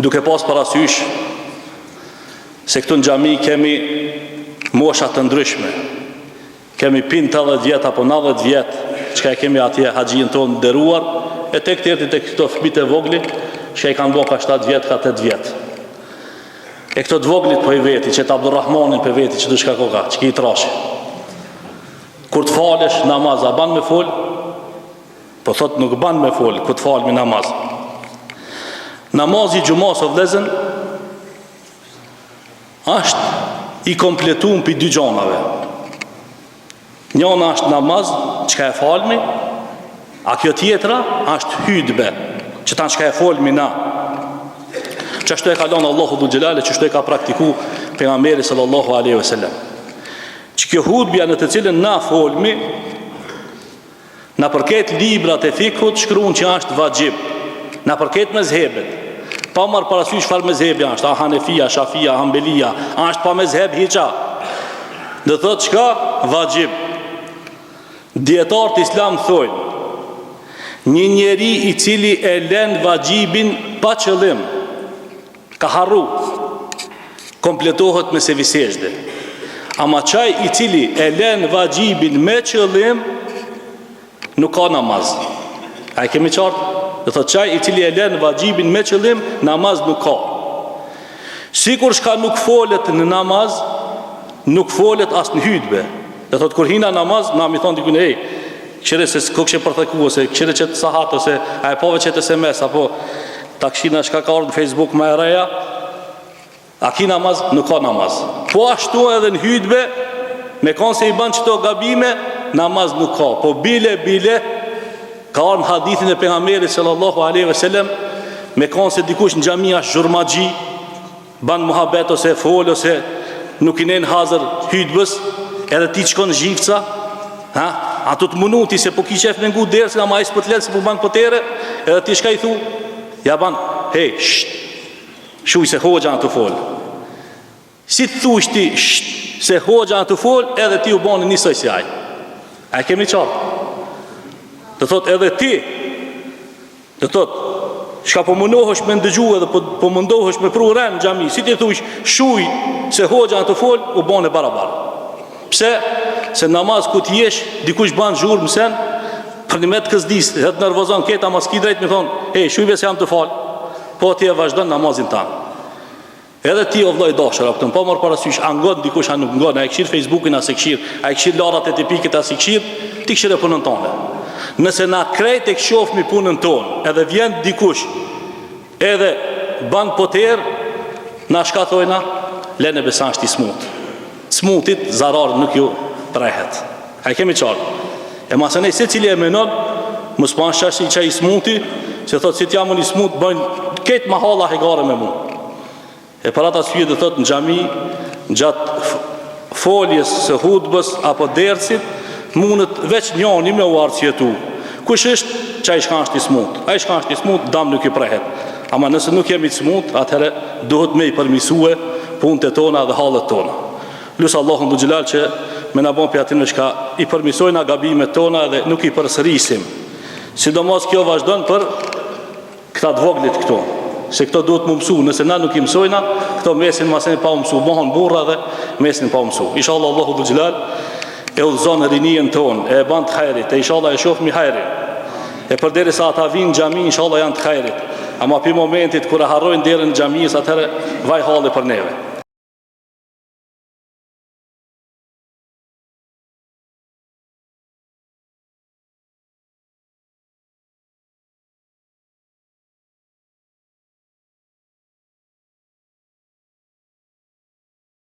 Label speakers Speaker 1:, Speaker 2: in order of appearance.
Speaker 1: duke pas parasysh se këtu në xhami kemi mosha të ndryshme. Kemi pin 80 vjet apo 90 vjet, çka e kemi atje haxhin tonë nderuar, e tek tjetër tek këto fëmijë të voglit, që i kanë bërë ka 7 vjet, ka 8 vjet. E këto të voglit po i veti, që të Abdurrahmanin për veti, që të shka koka, që ki i trashi. Kur të falesh namaz, a ban me fol? Po thot nuk ban me fol, kur të falmi namaz. Namazi gjumas o vlezën, është i kompletun për 2 gjanave. Njëna është namaz, që ka e falmi, a kjo tjetra është hutbe, që ta që ka e falmi na. Qështu e ka lënë Allahu dhul xhelale, qështu e ka praktiku pejgamberi sallallahu alaihi wasallam. Që kjo hutbja në të cilën na folmi, na përket librat e fikut shkruan që është vajib, na përket mezhebet. Pa marr parasysh çfarë mezhebi është, a Hanefia, Shafia, Hanbelia, është pa mezheb hiça. Do thotë çka vajib. Dietarët islam thonë, një njeri i cili e lën vajibin pa qëllim, ka harru, kompletohet me sevisejde. Ama qaj i cili e lën vajibin me qëllim, nuk ka namaz. A i kemi qartë? Dhe thot qaj i cili e lën vajibin me qëllim, namaz nuk ka. Sikur shka nuk folet në namaz, nuk folet as në hutbe. Dhe thot kur hina namaz, na mi thonë dikune, këshire se këkëshe përtheku, ose këshire që të sahat, ose a e pove që të SMS, apo ta këshina shka ka orë në Facebook me e reja, a ki namaz, nuk ka namaz. Po ashtu edhe në hutbe, me konë se i banë qëto gabime, namaz nuk ka. Po bile, ka orë në hadithin e pejgamberit sallallahu alaihi wasallam, me konë se dikush në xhami është zhurmagji, banë muhabet ose fol, ose nuk i nen hazër hutbës, edhe ti qkon zhivca, a tu të munuti se po ki qef me ngu dersin, ama i s'po t'len se po banë potere, edhe ti shka i thu, ja banë, hej, shuj se hoxha në të fol. Si të thush ti, se hoxha në të fol, edhe ti u bani njësoj si aj. A kemi qartë. Dhe thot edhe ti, dhe thot, shka po mundohesh me ndëgju edhe po mundohesh me pru ren në xhami, si ti thush, shuj se hoxha në të fol, u bani barabar. Pse? Se namaz ku t'jesh, dikush banë zhurë mësen, për një me të këzdis, dhe të nervozon keta, mas ki drejt me thonë, hej, shujve se jam të falë, po ti e vazhdojnë namazin tanë. Edhe ti o vloj dashër, apëtën, po mërë parasysh, a ngon, dikush a nuk ngon, a e këshirë Facebookin, a se këshirë, a e këshirë larat e tipikit, a se këshirë, ti këshirë e punën tonë. Nëse na krejt e këshofmi punën tonë, edhe vjen dikush, edhe banë poterë, na shka thojna, lene besan shti smut. Smutit, zarar nuk ju prehet. A i kemi qartë. E masënej se cili e menon, më s'pan shashi që i smuti, se thot si t'jam unë i smut, bëjnë ketë mahala hegare me mu. E për ata s'fjë dhe thot në xhami, gjatë foljes së hutbës apo dersit, mundët veç njani me u arcjetu. Kush është që a i shkan shti smut? A i shkan shti smut, dam nuk i prehet. Ama nëse nuk jemi të smut, atëhere duhet me i përmisue punët e tona dhe halët tona. Lusë Allahun dhul xhelal që me na bon për atin shka i përmisojna gabimet tona dhe nuk i përsërisim. Sidomos kjo vazhdon për këta të voglit këto, se këto duhet më mësu, nëse na nuk i mësojna, këto mesin masin pa mësu, mohon burra dhe mesin pa mësu. Inshallah Allahu dhul xhelal e udhëzon rinien tonë, e ban të hajrit, e inshallah e shohmi hajrin. E përderisa ata vinë xhami, inshallah janë të hajrit. Ama për momentit kur e harrojnë derën e xhamisë, atëherë vaj halli për neve.